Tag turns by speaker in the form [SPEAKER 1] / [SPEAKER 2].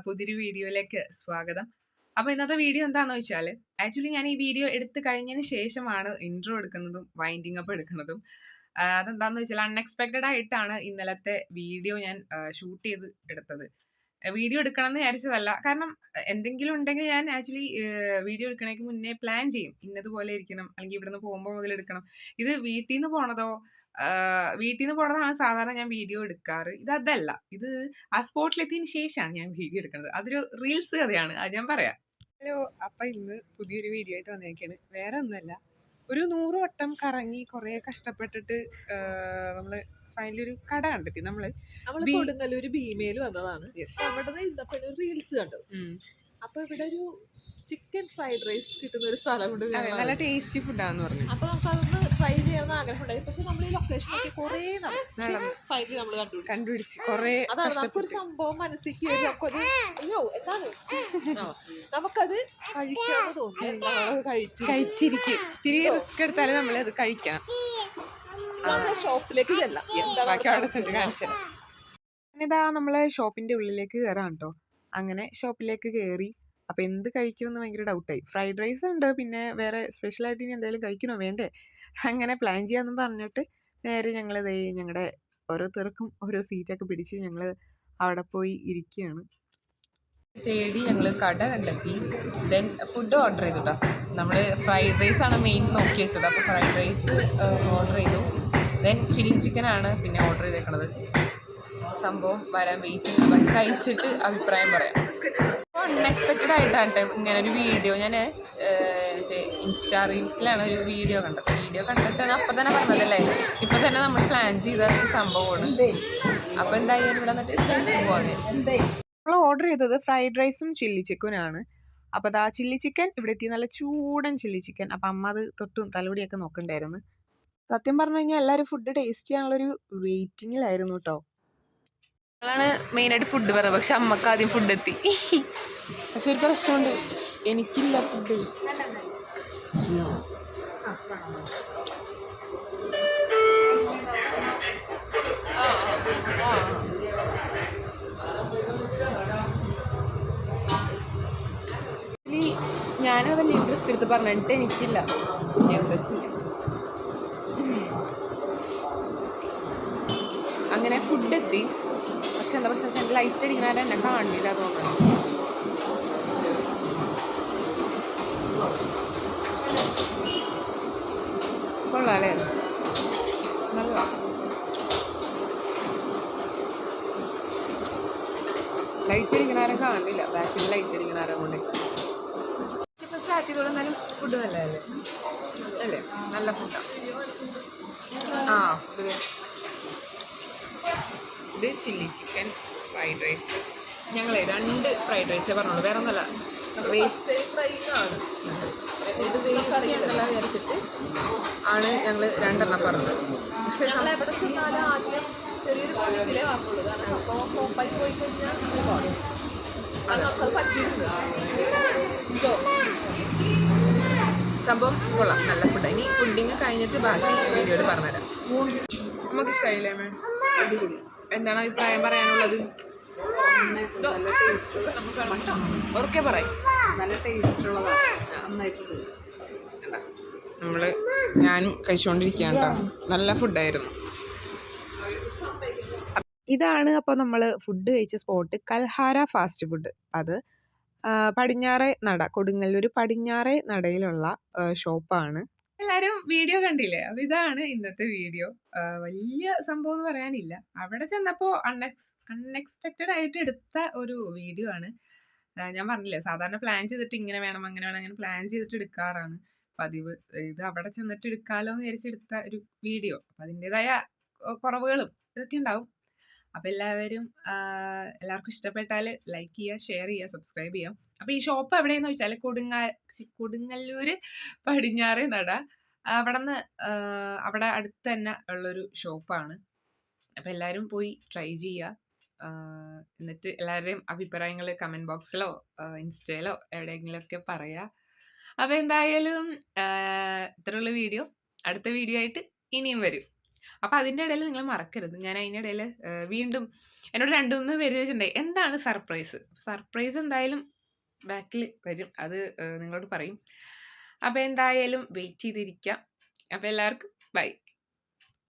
[SPEAKER 1] പുതിയൊരു വീഡിയോയിലേക്ക് സ്വാഗതം. അപ്പോൾ ഇന്നത്തെ വീഡിയോ എന്താണെന്ന് വെച്ചാൽ, ആക്ച്വലി ഞാൻ ഈ വീഡിയോ എടുത്ത് കഴിഞ്ഞതിന് ശേഷമാണ് ഇൻട്രോ എടുക്കുന്നതും വൈൻഡിങ് അപ്പ് എടുക്കുന്നതും. അതെന്താണെന്ന് വെച്ചാൽ അൺഎക്സ്പെക്റ്റഡ് ആയിട്ടാണ് ഇന്നലത്തെ വീഡിയോ ഞാൻ ഷൂട്ട് ചെയ്ത് എടുത്തത്. വീഡിയോ എടുക്കണം എന്ന് വിചാരിച്ചതല്ല. കാരണം എന്തെങ്കിലും ഉണ്ടെങ്കിൽ ഞാൻ ആക്ച്വലി വീഡിയോ എടുക്കണേക്ക് മുന്നേ പ്ലാൻ ചെയ്യും. ഇന്നതുപോലെ ഇരിക്കണം, അല്ലെങ്കിൽ ഇവിടുന്ന് പോകുമ്പോൾ മുതൽ എടുക്കണം. ഇത് വീട്ടിൽ നിന്ന് പോണതാണ് സാധാരണ ഞാൻ വീഡിയോ എടുക്കാറ്. അതല്ല. ഇത് ആ സ്പോട്ടിലെത്തിയതിന് ശേഷമാണ് ഞാൻ വീഡിയോ എടുക്കുന്നത്. അതൊരു റീൽസ് കഥയാണ്. അത് ഞാൻ പറയാം. ഹലോ, അപ്പം ഇന്ന് പുതിയൊരു വീഡിയോ ആയിട്ട് വന്നേക്കാണ്. വേറെ ഒന്നുമല്ല, ഒരു 100 വട്ടം കറങ്ങി കുറേ കഷ്ടപ്പെട്ടിട്ട് നമ്മൾ ഫൈനലി ഒരു കട കണ്ടെത്തി. നമ്മൾ
[SPEAKER 2] കൊടുങ്ങല്ലൂര് ഭീമയിൽ വന്നതാണ്. അവിടെ റീൽസ് കണ്ടത്. അപ്പൊ ഇവിടെ ഒരു ചിക്കൻ ഫ്രൈഡ് റൈസ് കിട്ടുന്ന ഒരു സ്ഥലമുണ്ട്.
[SPEAKER 1] നല്ല ടേസ്റ്റി ഫുഡാന്ന് പറഞ്ഞു.
[SPEAKER 2] അപ്പൊ നമുക്ക് അതൊന്ന് ട്രൈ ചെയ്യാൻ ആഗ്രഹം ഉണ്ടായി. പക്ഷെ നമ്മൾ ഈ ലൊക്കേഷനൊക്കെ കുറേ ഫൈനലി നമ്മൾ
[SPEAKER 1] കണ്ടുപിടിച്ച് കുറേ
[SPEAKER 2] അതാണ് നമുക്കൊരു സംഭവം മനസ്സിലേക്ക് വരും. നമുക്കൊരു അയ്യോ എന്താണ് നമുക്കത് കഴിക്കാന്ന് തോന്നി.
[SPEAKER 1] കഴിച്ചിരിക്കും. ഇത്തിരി റിസ്ക് എടുത്താലും നമ്മളത് കഴിക്കണം.
[SPEAKER 2] ഷോപ്പിലേക്ക് ചെല്ലാം.
[SPEAKER 1] ഇതാ നമ്മളെ ഷോപ്പിന്റെ ഉള്ളിലേക്ക് കയറാം കേട്ടോ. അങ്ങനെ ഷോപ്പിലേക്ക് കയറി. അപ്പൊ എന്ത് കഴിക്കുമെന്ന് ഭയങ്കര ഡൗട്ടായി. ഫ്രൈഡ് റൈസ് ഉണ്ട്, പിന്നെ വേറെ സ്പെഷ്യലായിട്ട് ഇനി എന്തെങ്കിലും കഴിക്കണോ വേണ്ടേ, അങ്ങനെ പ്ലാൻ ചെയ്യാമെന്നും പറഞ്ഞിട്ട് നേരെ ഞങ്ങൾ ഞങ്ങളുടെ ഓരോരുത്തർക്കും ഓരോ സീറ്റൊക്കെ പിടിച്ച് ഞങ്ങൾ അവിടെ പോയി ഇരിക്കുകയാണ്. തേടി ഞങ്ങൾ കട കണ്ടെത്തി. ദെൻ ഫുഡ് ഓർഡർ ചെയ്തു കേട്ടോ. നമ്മൾ ഫ്രൈഡ് റൈസ് ആണ് മെയിൻ നോക്കി വെച്ചത്. അപ്പോൾ ഫ്രൈഡ് റൈസ് ഓർഡർ ചെയ്തു. ദെൻ ചില്ലി ചിക്കനാണ് പിന്നെ ഓർഡർ ചെയ്തേക്കണത്. സംഭവം വരാൻ വെയിറ്റ് ചെയ്ത് കഴിച്ചിട്ട് അഭിപ്രായം പറയാം. അപ്പോൾ അൺഎക്സ്പെക്റ്റഡ് ആയിട്ടാണ് ഇങ്ങനെ ഒരു വീഡിയോ ഞാൻ ഇൻസ്റ്റാ റീൽസിലാണ് ഒരു വീഡിയോ കണ്ടത്. വീഡിയോ കണ്ടിട്ടാണ് അപ്പം തന്നെ പറഞ്ഞതല്ലേ, ഇപ്പം തന്നെ നമ്മൾ പ്ലാൻ ചെയ്ത സംഭവമാണ്. അപ്പോൾ എന്തായാലും ഇവിടെ വന്നിട്ട് കഴിച്ചിട്ട് പോകാൻ. നമ്മൾ ഓർഡർ ചെയ്തത് ഫ്രൈഡ് റൈസും ചില്ലി ചിക്കനാണ്. അപ്പോൾ അതാ ചില്ലി ചിക്കൻ ഇവിടെ എത്തി, നല്ല ചൂടൻ ചില്ലി ചിക്കൻ. അപ്പം അമ്മ അത് തൊട്ടും തലമുടിയൊക്കെ നോക്കണ്ടായിരുന്നു. സത്യം പറഞ്ഞു കഴിഞ്ഞാൽ എല്ലാവരും ഫുഡ് ടേസ്റ്റ് ചെയ്യാനുള്ളൊരു വെയിറ്റിങ്ങിലായിരുന്നു കേട്ടോ. ഞങ്ങളാണ് മെയിനായിട്ട് ഫുഡ് പറയുന്നത്, പക്ഷെ അമ്മക്ക് ആദ്യം ഫുഡ് എത്തി. പക്ഷെ ഒരു പ്രശ്നമുണ്ട്, എനിക്കില്ല ഫുഡ്. ഞാനും വലിയ ഇൻട്രസ്റ്റ് എടുത്ത് പറഞ്ഞിട്ട് എനിക്കില്ല. എന്താ ചെയ്യാം. അങ്ങനെ ഫുഡ് എത്തി. പക്ഷെ എന്താ പ്രശ്നം, എൻ്റെ ലൈറ്റ് അടിക്കണാരെ എന്നെ കാണില്ല തോന്നുന്നു. കൊള്ളാല്ലേ, നല്ല ലൈറ്റ് അടിക്കണാരെ കാണില്ല. ബാക്കിൽ ലൈറ്റ് അടിക്കണാരെ കൊണ്ട് ഇപ്പം സ്റ്റാർട്ട് ചെയ്തോളൂ. എന്നാലും ഫുഡ് നല്ലതല്ലേ അല്ലേ, നല്ല ഫുഡാണ്. ഇത് ചില്ലി ചിക്കൻ ഫ്രൈഡ് റൈസ്. ഞങ്ങൾ 2 ഫ്രൈഡ് റൈസേ പറഞ്ഞോളൂ, വേറെ ഒന്നല്ല. വേസ്റ്റ്
[SPEAKER 2] ഫ്രൈസാണ്.
[SPEAKER 1] ഇത് വേസ്റ്റ് ചെയ്യണ്ടല്ലോ വിചാരിച്ചിട്ട് ആണ് ഞങ്ങൾ 2 പറഞ്ഞത്.
[SPEAKER 2] പക്ഷെ ഞങ്ങൾ എവിടെ ചെന്നാലും ആദ്യം ചെറിയൊരു ക്വാണ്ടിറ്റിയിലേ വാങ്ങുള്ളൂ. കാരണം സംഭവം ഫ്ലോപ്പായി പോയി കഴിഞ്ഞാൽ കാണും. നമുക്കത് പറ്റിയിട്ടുണ്ട്.
[SPEAKER 1] സംഭവം കൊള്ളാം, നല്ല ഫുഡ്. ഇനി ഫുഡിങ് കഴിഞ്ഞിട്ട് ബാക്കി വീഡിയോയിൽ പറഞ്ഞുതരാം. നമുക്ക് ഇഷ്ടമായില്ലേ മാം? എന്താണ് അഭിപ്രായം പറയാനുള്ളത്? ഉറക്കെ പറയും.
[SPEAKER 2] നല്ല ടേസ്റ്റുള്ളതാണ്.
[SPEAKER 1] ഞാനും കഴിച്ചുകൊണ്ടിരിക്കുകയാണ് കേട്ടോ. നല്ല ഫുഡായിരുന്നു. ഇതാണ് അപ്പോൾ നമ്മൾ ഫുഡ് കഴിച്ച സ്പോട്ട്, കൽഹാര ഫാസ്റ്റ് ഫുഡ്. അത് പടിഞ്ഞാറേ നട, കൊടുങ്ങല്ലൂർ പടിഞ്ഞാറേ നടയിലുള്ള ഷോപ്പാണ്. എല്ലാവരും വീഡിയോ കണ്ടില്ലേ? അപ്പോൾ ഇതാണ് ഇന്നത്തെ വീഡിയോ. വലിയ സംഭവം എന്ന് പറയാനില്ല. അവിടെ ചെന്നപ്പോൾ അൺഎക്സ്പെക്റ്റഡ് ആയിട്ട് എടുത്ത ഒരു വീഡിയോ ആണ്. ഞാൻ പറഞ്ഞില്ലേ, സാധാരണ പ്ലാൻ ചെയ്തിട്ട് ഇങ്ങനെ വേണം അങ്ങനെ വേണം അങ്ങനെ പ്ലാൻ ചെയ്തിട്ട് എടുക്കാറാണ് പതിവ്. ഇത് അവിടെ ചെന്നിട്ട് എടുക്കാമല്ലോ എന്ന് വിചാരിച്ചെടുത്ത ഒരു വീഡിയോ. അപ്പം അതിൻ്റെതായ കുറവുകളും ഇതൊക്കെ ഉണ്ടാവും. അപ്പം എല്ലാവർക്കും ഇഷ്ടപ്പെട്ടാൽ ലൈക്ക് ചെയ്യുക, ഷെയർ ചെയ്യുക, സബ്സ്ക്രൈബ് ചെയ്യാം. അപ്പോൾ ഈ ഷോപ്പ് എവിടെയെന്ന് വെച്ചാൽ കൊടുങ്ങല്ലൂർ പടിഞ്ഞാറേ നട. അവിടെ അടുത്ത് തന്നെ ഉള്ളൊരു ഷോപ്പാണ്. അപ്പോൾ എല്ലാവരും പോയി ട്രൈ ചെയ്യുക. എന്നിട്ട് എല്ലാവരുടെയും അഭിപ്രായങ്ങൾ കമൻറ്റ് ബോക്സിലോ ഇൻസ്റ്റയിലോ എവിടെയെങ്കിലുമൊക്കെ പറയുക. അപ്പോൾ എന്തായാലും ഇത്രയുള്ള വീഡിയോ. അടുത്ത വീഡിയോ ആയിട്ട് ഇനിയും വരും. അപ്പോൾ അതിൻ്റെ ഇടയിൽ നിങ്ങൾ മറക്കരുത്. ഞാൻ അതിൻ്റെ ഇടയിൽ വീണ്ടും എന്നോട് 2, 3 പേര് ചോദിച്ചിട്ടുണ്ടായി എന്താണ് സർപ്രൈസ്? സർപ്രൈസ് എന്തായാലും ബാക്കിൽ വരും. അത് നിങ്ങളോട് പറയും. അപ്പോൾ എന്തായാലും വെയിറ്റ് ചെയ്തിരിക്കുക. അപ്പോൾ എല്ലാവർക്കും ബൈ.